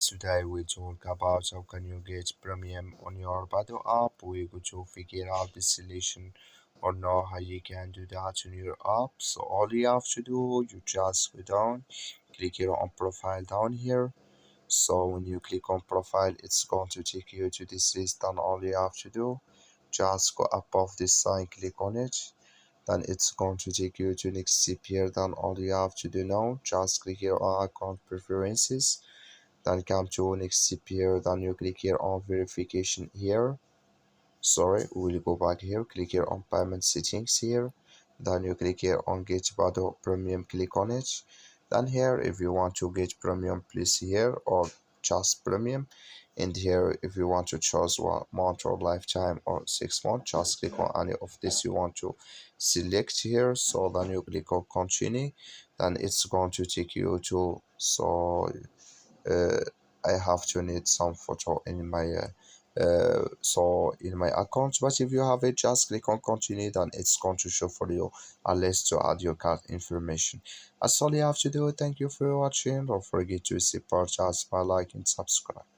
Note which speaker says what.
Speaker 1: Today we talk about how can you get premium on your Badoo app. We go to figure out the solution or know how you can do that on your app. So all you have to do, you just go down, click here on profile down here. So when you click on profile, it's going to take you to this list. And all you have to do, just go above this sign, click on it. Then it's going to take you to next step here. Then all you have to do now, just click here on account preferences, then come to next step here, then you click here on verification here. Sorry, we'll go back here, click here on payment settings here, then you click here on get Badoo premium, click on it. Then here if you want to get premium, please here or just premium, and here if you want to choose 1 month or lifetime or 6 months, just click on any of this you want to select here. So then you click on continue, then it's going to take you to, so uh, I have to need some photo in my in my account. But if you have it, just click on continue, then it's going to show for you a list to add your card information. That's all you have to do. Thank you for watching. Don't forget to support us by like and subscribe.